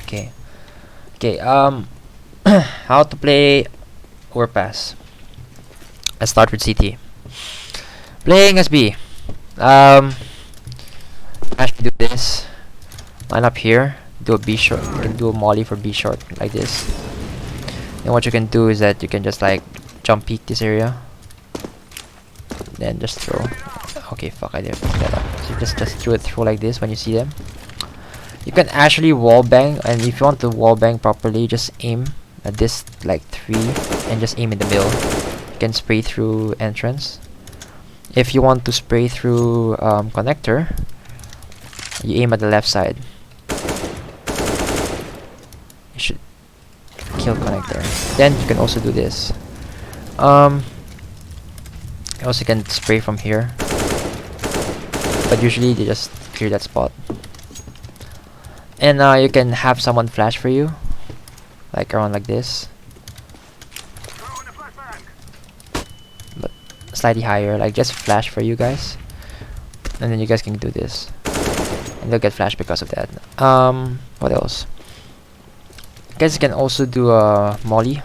Okay. Okay. How to play Overpass? Let's start with CT. Playing as B. Actually do this. Line up here. Do a B short. You can do a molly for B short like this. And what you can do is that you can just like jump peek this area. Then just throw. Okay, fuck, I didn't fuck that up. So just throw like this when you see them. You can actually wall bang, and if you want to wall bang properly, just aim at this like 3 and just aim in the middle. You can spray through entrance. If you want to spray through connector, you aim at the left side. You should kill connector. Then you can also do this. You also can spray from here, but usually they just clear that spot. And you can have someone flash for you, like around like this, but slightly higher, like just flash for you guys, and then you guys can do this, and they'll get flashed because of that. What else? You guys can also do a molly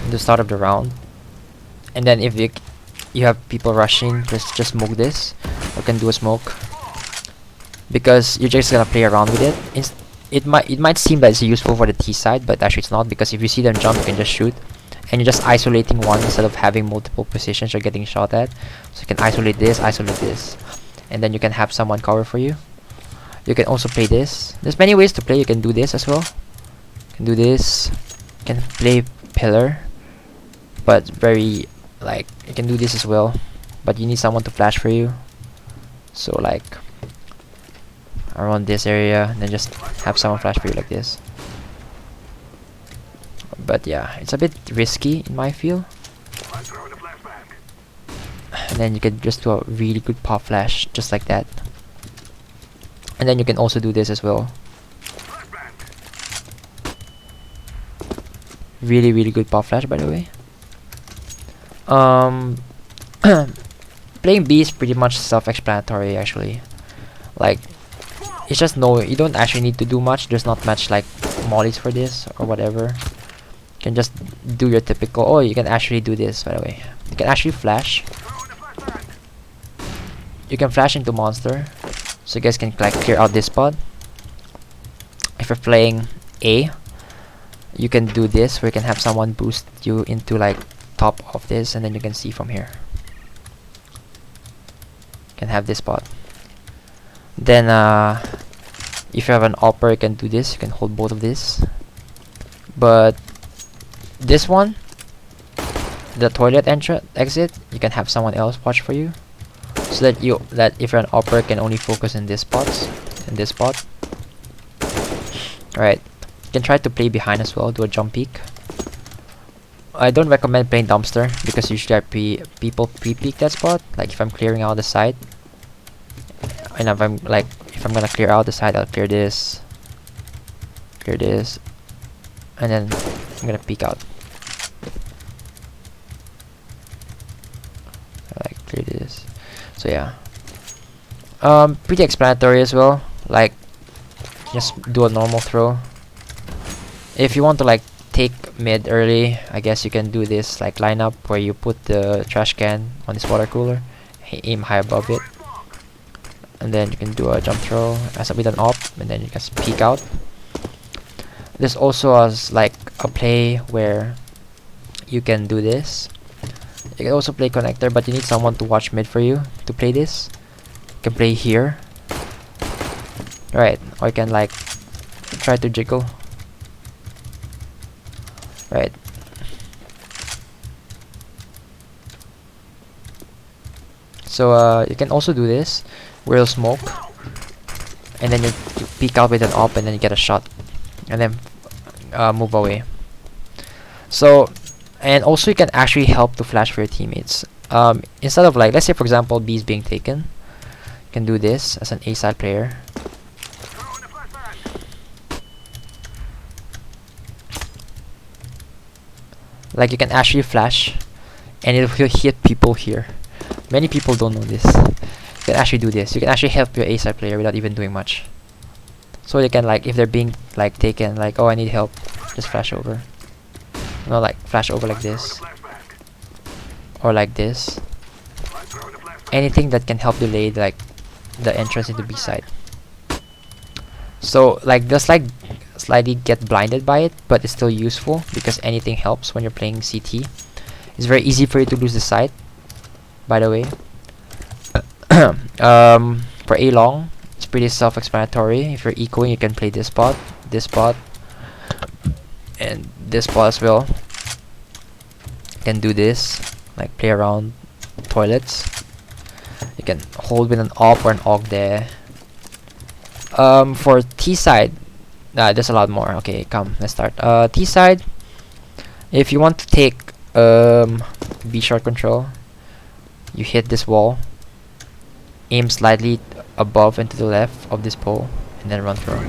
at the start of the round, and then if you have people rushing, just smoke this, or can do a smoke, because you're just gonna play around with it. It might seem that it's useful for the T side, but actually it's not, because if you see them jump, you can just shoot, and you're just isolating one instead of having multiple positions you're getting shot at. So you can isolate this, and then you can have someone cover for you. You can also play this. There's many ways to play. You can do this as well. You can do this. You can play pillar, but very like you can do this as well, but you need someone to flash for you. So like around this area, and then just have someone flash for you like this. But yeah, it's a bit risky in my feel. And then you can just do a really good pop flash just like that. And then you can also do this as well. Really, really good pop flash, by the way. Playing B is pretty much self-explanatory actually. Like, it's just you don't actually need to do much. There's not much like mollies for this or whatever. You can just do your typical. Oh, you can actually do this, by the way. You can actually flash. You can flash into monster, so you guys can like clear out this spot. If you're playing A, you can do this, where you can have someone boost you into like top of this, and then you can see from here. You can have this spot. Then if you have an upper, you can do this. You can hold both of this. But this one, the toilet exit, you can have someone else watch for you, so that if you're an upper, can only focus in this spot. Right. You can try to play behind as well. Do a jump peek. I don't recommend playing dumpster, because usually people pre-peek that spot. Like if I'm clearing out the side, and if I'm gonna clear out the side, I'll clear this, and then I'm gonna peek out. Like clear this. So yeah, pretty explanatory as well. Like just do a normal throw. If you want to like take mid early, I guess you can do this like lineup where you put the trash can on this water cooler, aim high above it, and then you can do a jump throw as with an op, and then you can peek out. There's also like a play where you can do this. You can also play connector, but you need someone to watch mid for you to play this. You can play here, right? Or you can like try to jiggle. Right. So you can also do this, where you'll smoke, and then you peek out with an op, and then you get a shot, and then move away. So, and also you can actually help to flash for your teammates. Instead of like, let's say for example B is being taken, you can do this as an A side player. Like you can actually flash, and it will hit people here. Many people don't know this. can actually do this. You can actually help your A side player without even doing much. So you can, like, if they're being like taken, like, oh, I need help, just flash over. No, like flash over like this, or like this. Anything that can help delay like the entrance into B side. So like just like slightly get blinded by it, but it's still useful because anything helps when you're playing CT. It's very easy for you to lose the sight, by the way. For A long, it's pretty self-explanatory. If you're ecoing, you can play this spot, and this spot as well. You can do this, like play around toilets. You can hold with an op or an AUG there. For T side, there's a lot more. Okay, come, let's start. T side, if you want to take B short control, you hit this wall, aim slightly above and to the left of this pole, and then run through.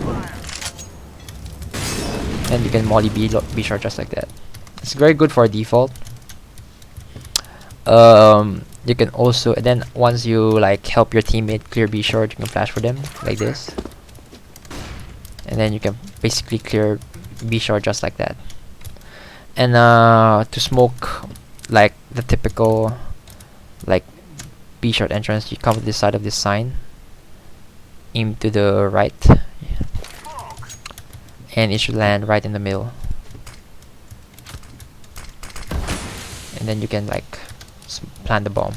And you can molly B short just like that. It's very good for default. You can also, and then once you like help your teammate clear B short, you can flash for them like this, and then you can basically clear B short just like that. And to smoke like the typical like B short entrance, you come to this side of this sign, aim to the right, and it should land right in the middle. And then you can like plant the bomb.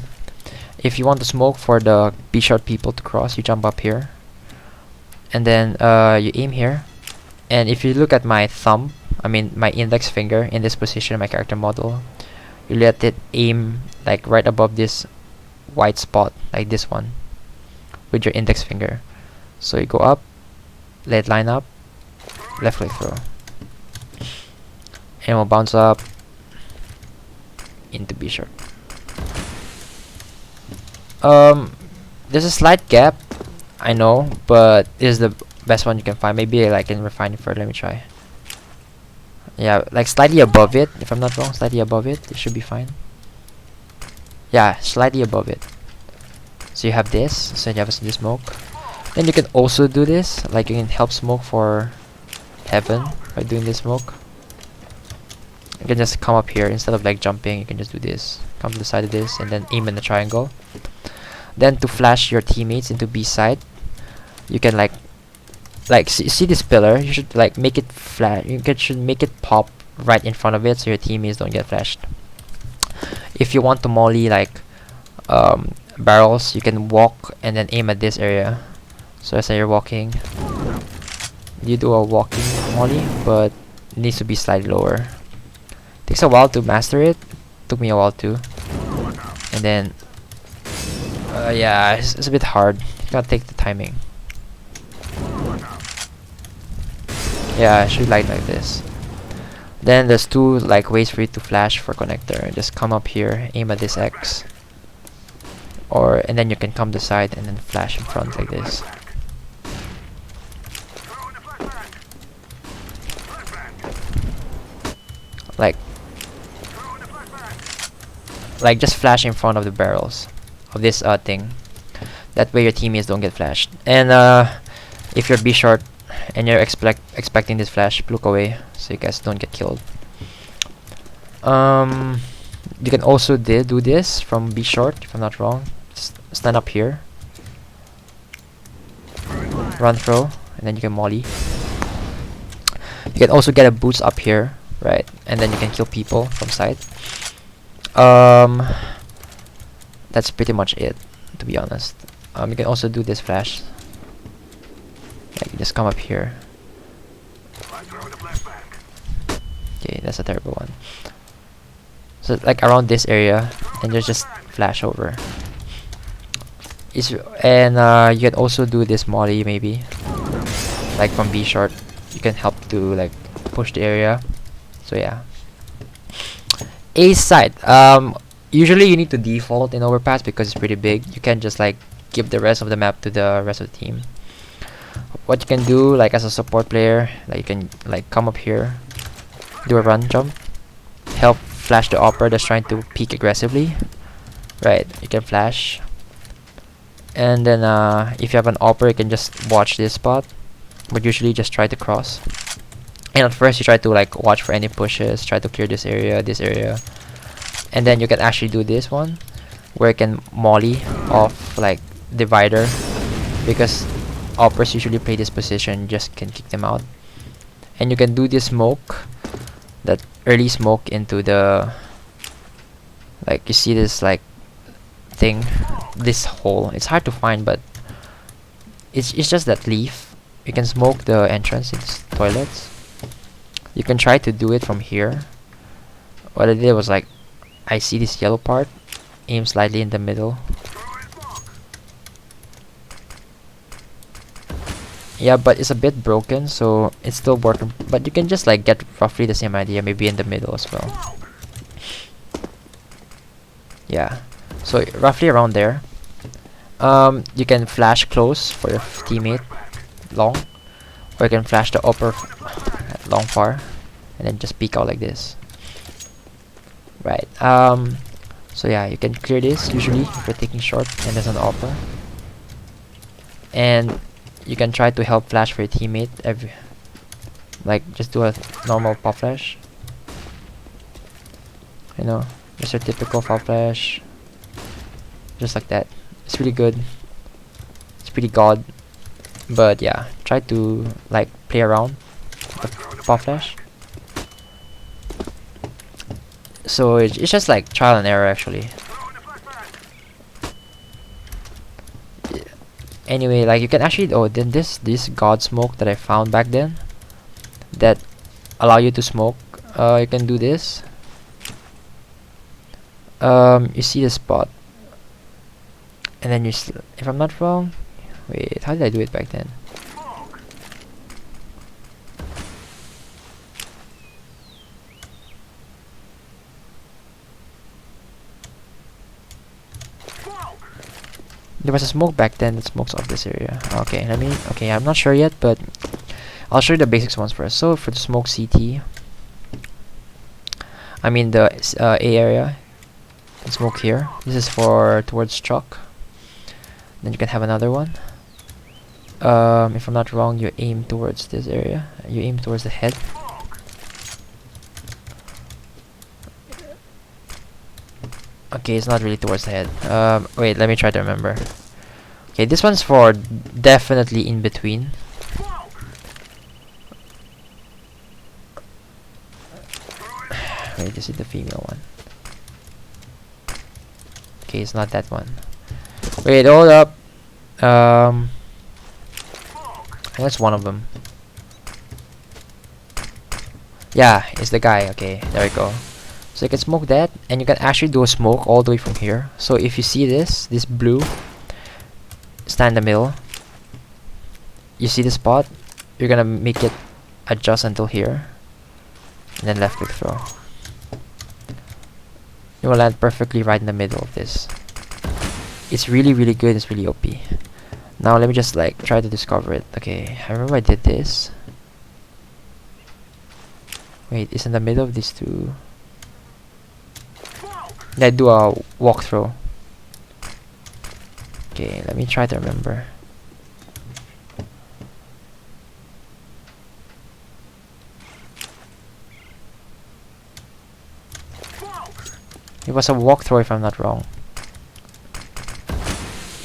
If you want to smoke for the B short people to cross, you jump up here, and then you aim here. And if you look at my thumb, I mean my index finger in this position, my character model, you let it aim like right above this white spot, like this one, with your index finger. So you go up, let it line up, left click throw, and we'll bounce up into B short. There's a slight gap, I know, but this is the best one you can find. Maybe I can refine it further. Let me try. Yeah, like slightly above it, if I'm not wrong, slightly above it, it should be fine. Yeah, slightly above it. So you have this, so you have this smoke. Then you can also do this, like you can help smoke for heaven by doing this smoke. You can just come up here, instead of like jumping, you can just do this. Come to the side of this, and then aim in the triangle. Then to flash your teammates into B side, you can like see this pillar, you should like make it flat. Should make it pop right in front of it so your teammates don't get flashed. If you want to molly like barrels, you can walk and then aim at this area. So as you're walking, you do a walking molly, but it needs to be slightly lower. Takes a while to master it. Took me a while too. And then yeah, it's a bit hard. You gotta take the timing. Yeah, I should like this. Then there's two like ways for you to flash for connector. Just come up here, aim at this X, and then you can come to the side and then flash in front like this. Like just flash in front of the barrels of this thing. That way your teammates don't get flashed. And if you're B short and you're expecting this flash, look away so you guys don't get killed. You can also do this from B short, if I'm not wrong. Just stand up here, run throw, and then you can molly. You can also get a boost up here, right? And then you can kill people from side. That's pretty much it, to be honest. You can also do this flash. Like you just come up here. Okay, that's a terrible one. So like around this area, and just flash over. And you can also do this molly maybe, like from B short. You can help to like push the area. So yeah. A side. Usually you need to default in Overpass because it's pretty big. You can't just like give the rest of the map to the rest of the team. What you can do, like as a support player, like you can like come up here, do a run jump, help flash the opera that's trying to peek aggressively. Right, you can flash, And then if you have an AWPer, you can just watch this spot, but usually just try to cross. And at first you try to like watch for any pushes, try to clear this area, and then you can actually do this one where you can molly off like divider, because AWPers usually play this position, just can kick them out. And you can do this smoke, that early smoke into the, like you see this like thing, this hole. It's hard to find, but it's just that leaf. You can smoke the entrance into toilets. You can try to do it from here. What I did was like, I see this yellow part, aim slightly in the middle. Yeah, but it's a bit broken, so it's still working. But you can just like get roughly the same idea, maybe in the middle as well. Yeah, so roughly around there. You can flash close for your teammate, long, or you can flash the upper long far, and then just peek out like this. Right. So yeah, you can clear this usually if you're taking short and there's an AWPer. And you can try to help flash for your teammate. Like just do a normal pop flash. You know, just your typical pop flash. Just like that. It's really good. It's pretty god. But yeah, try to like play around the pop flash. So it's just like trial and error actually. Anyway, like you can actually, oh, then this god smoke that I found back then that allow you to smoke, you can do this. You see the spot, and then if I'm not wrong, wait, how did I do it back then? There was a smoke back then that smokes off this area. Okay, okay, I'm not sure yet, but I'll show you the basics ones first. So for the smoke CT, I mean the A area, and smoke here. This is for towards truck. Then you can have another one. If I'm not wrong, you aim towards this area. You aim towards the head. Okay, it's not really towards the head. Wait, let me try to remember. Okay, this one's for definitely in between. Wait, this is the female one. Okay, it's not that one. Wait, hold up. I think that's one of them. Yeah, it's the guy. Okay, there we go. So you can smoke that, and you can actually do a smoke all the way from here. So if you see this blue, stand in the middle. You see the spot, you're gonna make it adjust until here, and then left click throw. You will land perfectly right in the middle of this. It's really good, it's really OP. Now let me just like try to discover it. Okay, I remember I did this. Wait, it's in the middle of these two. Yeah, do a walkthrough. Okay, let me try to remember. It was a walkthrough if I'm not wrong.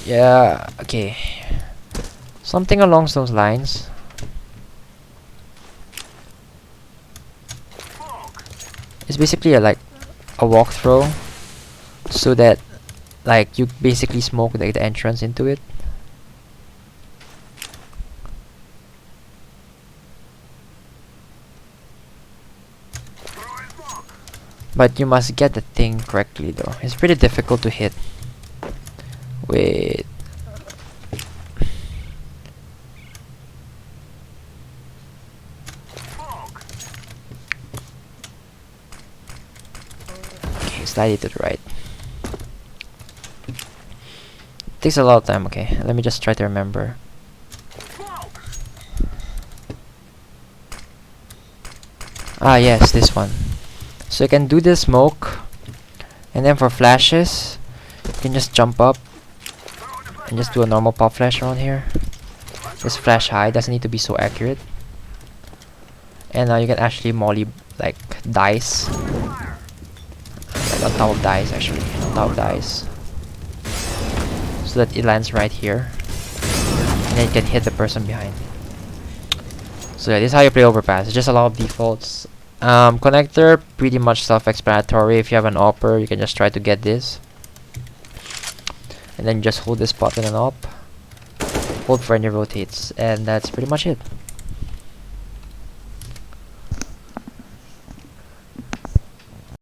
Yeah, okay. Something along those lines. It's basically like a walkthrough, so that like you basically smoke like the entrance into it. But you must get the thing correctly though. It's pretty difficult to hit. Wait. Okay, slightly to the right. Takes a lot of time. Okay, let me just try to remember. Ah yes, this one. So you can do the smoke, and then for flashes you can just jump up and just do a normal pop flash around here. Just flash high, doesn't need to be so accurate. And now you can actually molly like dice, like on top of dice actually, on top of dice, so that it lands right here, and then you can hit the person behind. So yeah, this is how you play Overpass. It's just a lot of defaults. Connector, pretty much self-explanatory. If you have an AWPer, you can just try to get this, and then just hold this button and up, hold for any rotates, and that's pretty much it.